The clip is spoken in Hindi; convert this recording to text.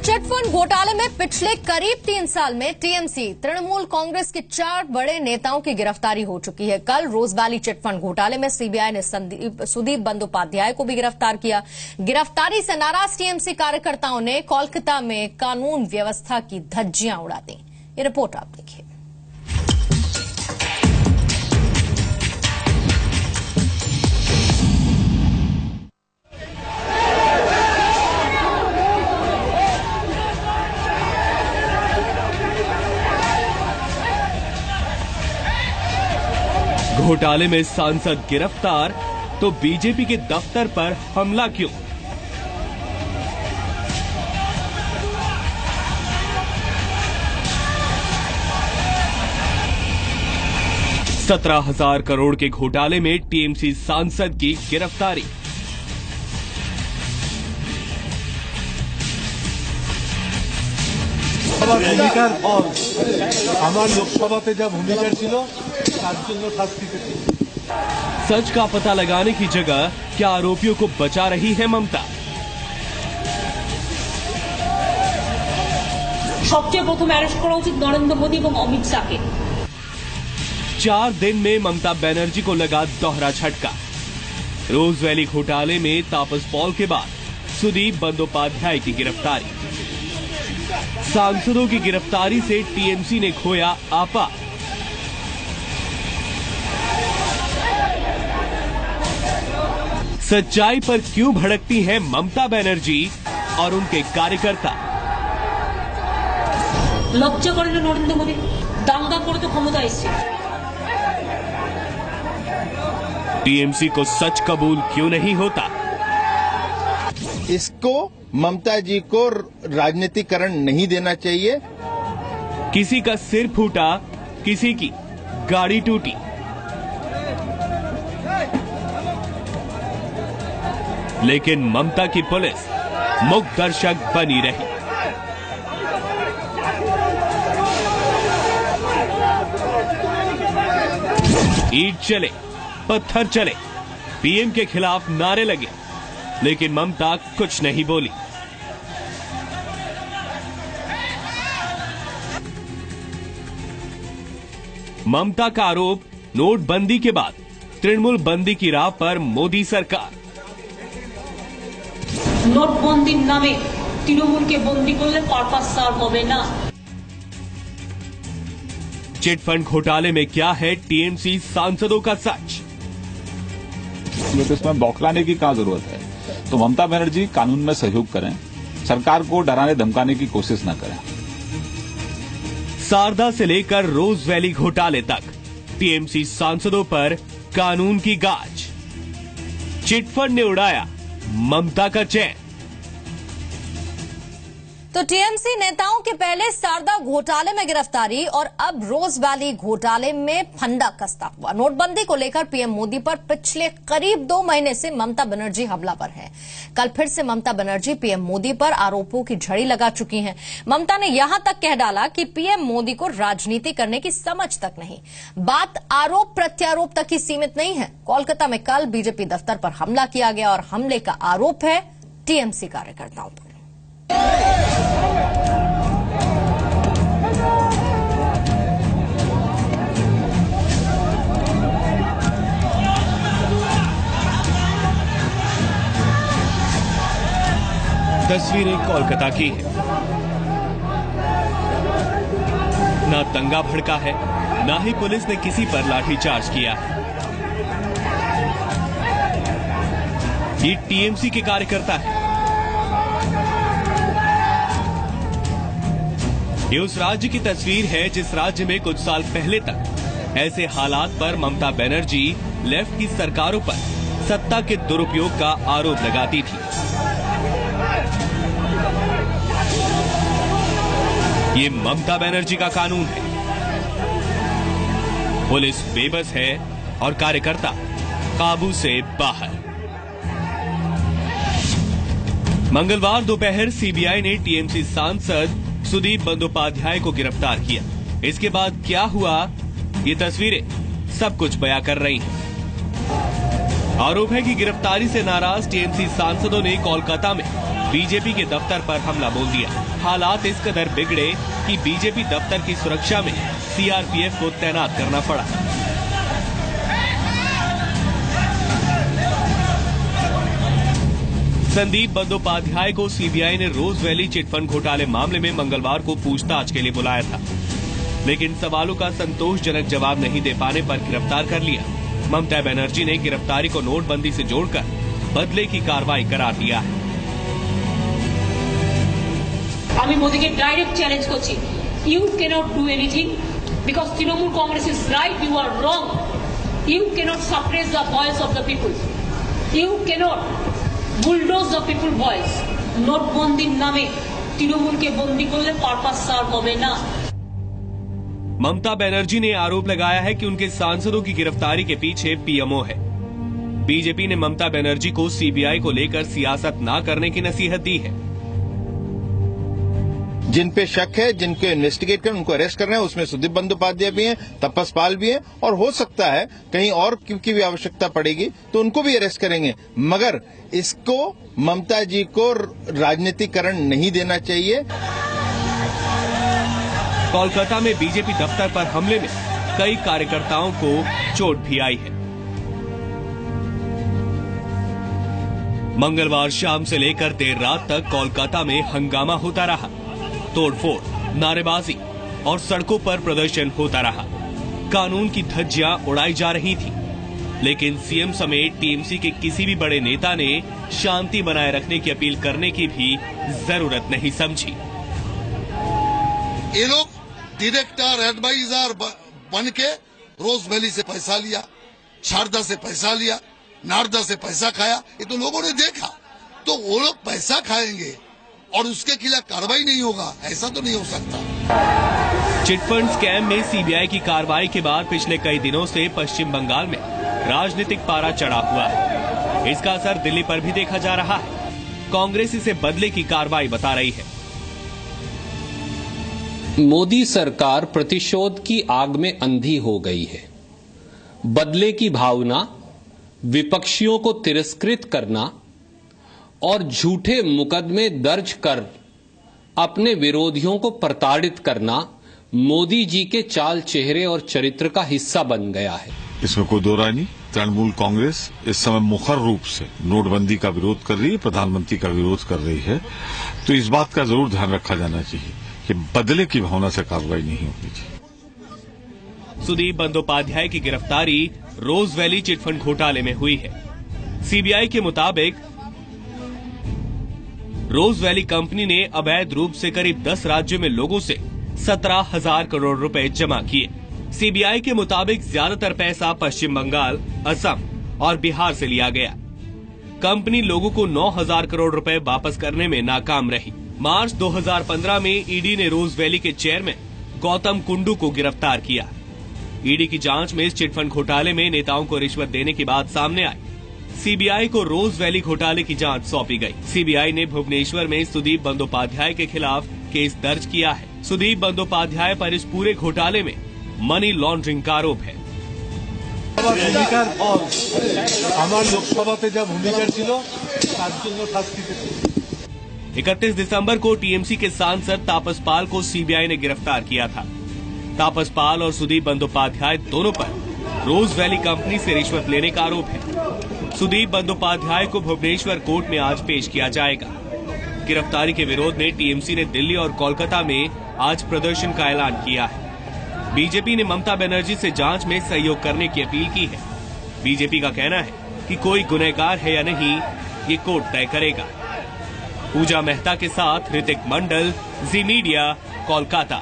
चिटफंड घोटाले में पिछले करीब 3 साल में टीएमसी, तृणमूल कांग्रेस के 4 बड़े नेताओं की गिरफ्तारी हो चुकी है। कल रोज वैली चिटफंड घोटाले में सीबीआई ने सुदीप बंदोपाध्याय को भी गिरफ्तार किया। गिरफ्तारी से नाराज टीएमसी कार्यकर्ताओं ने कोलकाता में कानून व्यवस्था की धज्जियां उड़ा दी। ये रिपोर्ट आप देखिए। घोटाले में सांसद गिरफ्तार तो बीजेपी के दफ्तर पर हमला क्यों? $17,000 करोड़ के घोटाले में टीएमसी सांसद की गिरफ्तारी। लोकसभा जा भूमिका ছিল सच का पता लगाने की जगह क्या आरोपियों को बचा रही है ममता? सबसे प्रथम अरेस्ट करा उचित नरेंद्र मोदी और अमित शाह के। 4 दिन में ममता बनर्जी को लगा दोहरा झटका। रोज वैली घोटाले में तापस पॉल के बाद सुदीप बंदोपाध्याय की गिरफ्तारी। सांसदों की गिरफ्तारी से टीएमसी ने खोया आपा। सच्चाई पर क्यों भड़कती हैं ममता बनर्जी और उनके कार्यकर्ता? लज्जा करें नरेंद्र मोदी, दांगा करे तो क्षमता एসেছে। टीएमसी को सच कबूल क्यों नहीं होता? इसको ममता जी को राजनीतिकरण नहीं देना चाहिए। किसी का सिर फूटा, किसी की गाड़ी टूटी। लेकिन ममता की पुलिस मूक दर्शक बनी रही। ईंट चले, पत्थर चले, पीएम के खिलाफ नारे लगे, लेकिन ममता कुछ नहीं बोली। ममता का आरोप, नोटबंदी के बाद तृणमूल बंदी की राह पर मोदी सरकार। नोटबंदी नामे तृणमूल के बंदी करले पर्पस सर्व होबे ना। चिटफंड घोटाले में क्या है टीएमसी सांसदों का सच? इसमें बौखलाने की क्या जरूरत है? तो ममता बनर्जी कानून में सहयोग करें, सरकार को डराने धमकाने की कोशिश न करें। सारदा से लेकर रोज वैली घोटाले तक टीएमसी सांसदों पर कानून की गाज। चिटफंड ने उड़ाया ममता का चैन। तो टीएमसी नेताओं के पहले सारदा घोटाले में गिरफ्तारी और अब रोज वैली घोटाले में फंदा कसता हुआ। नोटबंदी को लेकर पीएम मोदी पर पिछले करीब 2 महीने से ममता बनर्जी हमलावर हैं। कल फिर से ममता बनर्जी पीएम मोदी पर आरोपों की झड़ी लगा चुकी हैं। ममता ने यहां तक कह डाला कि पीएम मोदी को राजनीति करने की समझ तक नहीं। बात आरोप प्रत्यारोप तक ही सीमित नहीं है। कोलकाता में कल बीजेपी दफ्तर पर हमला किया गया और हमले का आरोप है टीएमसी कार्यकर्ताओं पर। तस्वीरें कोलकाता की है। ना दंगा भड़का है, ना ही पुलिस ने किसी पर लाठीचार्ज किया है। ये टीएमसी के कार्यकर्ता है। ये उस राज्य की तस्वीर है जिस राज्य में कुछ साल पहले तक ऐसे हालात पर ममता बनर्जी लेफ्ट की सरकारों पर सत्ता के दुरुपयोग का आरोप लगाती थी। ये ममता बनर्जी का कानून है। पुलिस बेबस है और कार्यकर्ता काबू से बाहर। मंगलवार दोपहर सीबीआई ने टीएमसी सांसद सुदीप बंदोपाध्याय को गिरफ्तार किया। इसके बाद क्या हुआ, ये तस्वीरें सब कुछ बयां कर रही हैं। आरोप है कि गिरफ्तारी से नाराज टीएमसी सांसदों ने कोलकाता में बीजेपी के दफ्तर पर हमला बोल दिया। हालात इस कदर बिगड़े कि बीजेपी दफ्तर की सुरक्षा में सीआरपीएफ को तैनात करना पड़ा। संदीप बंदोपाध्याय को सीबीआई ने रोज वैली चिटफंड घोटाले मामले में मंगलवार को पूछताछ के लिए बुलाया था, लेकिन सवालों का संतोषजनक जवाब नहीं दे पाने पर गिरफ्तार कर लिया। ममता बनर्जी ने गिरफ्तारी को नोटबंदी से जोड़कर बदले की कार्रवाई करार दिया है। আমি মোদিকে ডাইরেক্ট চ্যালেঞ্জ করছি, you cannot do anything because Trinamool Congress is right, you are wrong. You cannot suppress the voice of the people, you cannot bulldoze the people voice. নোটবন্দির নামে তৃণমূলকে বন্দী করলে পারপাস সার্ভ হবে না। ममता बनर्जी ने आरोप लगाया है कि उनके सांसदों की गिरफ्तारी के पीछे पीएमओ है। बीजेपी ने ममता बनर्जी को सीबीआई को लेकर सियासत न करने की नसीहत दी है। जिन पे शक है, जिनको इन्वेस्टिगेट कर उनको अरेस्ट करना है, उसमें सुदीप बंदोपाध्याय भी हैं, तपस पाल भी हैं, और हो सकता है कहीं और की भी आवश्यकता पड़ेगी तो उनको भी अरेस्ट करेंगे। मगर इसको ममता जी को राजनीतिकरण नहीं देना चाहिए। कोलकाता में बीजेपी दफ्तर पर हमले में कई कार्यकर्ताओं को चोट भी आई है। मंगलवार शाम से लेकर देर रात तक कोलकाता में हंगामा होता रहा। तोड़फोड़, नारेबाजी और सड़कों पर प्रदर्शन होता रहा। कानून की धज्जियां उड़ाई जा रही थी, लेकिन सीएम समेत टीएमसी के किसी भी बड़े नेता ने शांति बनाए रखने की अपील करने की भी जरूरत नहीं समझी। ये लोग डायरेक्टर एडवाइजर बन के रोज वैली से पैसा लिया, शारदा से पैसा लिया, नारदा से पैसा खाया, ये तो लोगों ने देखा। तो वो लोग पैसा खाएंगे और उसके खिलाफ कार्रवाई नहीं होगा, ऐसा तो नहीं हो सकता। चिटफंड स्कैम में सीबीआई की कार्रवाई के बाद पिछले कई दिनों से पश्चिम बंगाल में राजनीतिक पारा चढ़ा हुआ है। इसका असर दिल्ली पर भी देखा जा रहा है। कांग्रेस इसे बदले की कार्रवाई बता रही है। मोदी सरकार प्रतिशोध की आग में अंधी हो गई है। बदले की भावना, विपक्षियों को तिरस्कृत करना और झूठे मुकदमे दर्ज कर अपने विरोधियों को प्रताड़ित करना मोदी जी के चाल चेहरे और चरित्र का हिस्सा बन गया है। इसमें कोई दो राय नहीं। तृणमूल कांग्रेस इस समय मुखर रूप से नोटबंदी का विरोध कर रही है, प्रधानमंत्री का विरोध कर रही है। तो इस बात का जरूर ध्यान रखा जाना चाहिए कि बदले की भावना से कार्रवाई नहीं होनी चाहिए। सुदीप बंदोपाध्याय की गिरफ्तारी रोज वैली चिटफंड घोटाले में हुई है। सीबीआई के मुताबिक रोज वैली कंपनी ने अवैध रूप से करीब 10 राज्यों में लोगों से 17,000 करोड़ रुपए जमा किए। सीबीआई के मुताबिक ज्यादातर पैसा पश्चिम बंगाल, असम और बिहार से लिया गया। कंपनी लोगों को 9,000 करोड़ रुपए वापस करने में नाकाम रही। मार्च 2015 में ईडी ने रोज वैली के चेयरमैन गौतम कुंडू को गिरफ्तार किया। ईडी की जांच में इस चिटफंड घोटाले में नेताओं को रिश्वत देने की बात सामने आई। सीबीआई को रोज वैली घोटाले की जांच सौंपी गई। सीबीआई ने भुवनेश्वर में सुदीप बंदोपाध्याय के खिलाफ केस दर्ज किया है। सुदीप बंदोपाध्याय पर इस पूरे घोटाले में मनी लॉन्ड्रिंग का आरोप है। আমার লোকসভাতে যা ভূমিকা ছিল তার জন্য শাস্তি পেতে। 31 दिसंबर को टीएमसी के सांसद तापस पाल को सीबीआई ने गिरफ्तार किया था। तापस पाल और सुदीप बंदोपाध्याय दोनों पर रोज वैली कंपनी से रिश्वत लेने का आरोप है। सुदीप बंदोपाध्याय को भुवनेश्वर कोर्ट में आज पेश किया जाएगा। गिरफ्तारी के विरोध में टीएमसी ने दिल्ली और कोलकाता में आज प्रदर्शन का ऐलान किया है। बीजेपी ने ममता बनर्जी से जांच में सहयोग करने की अपील की है। बीजेपी का कहना है कि कोई गुनहगार है या नहीं, ये कोर्ट तय करेगा। पूजा मेहता के साथ ऋतिक मंडल, जी मीडिया, कोलकाता।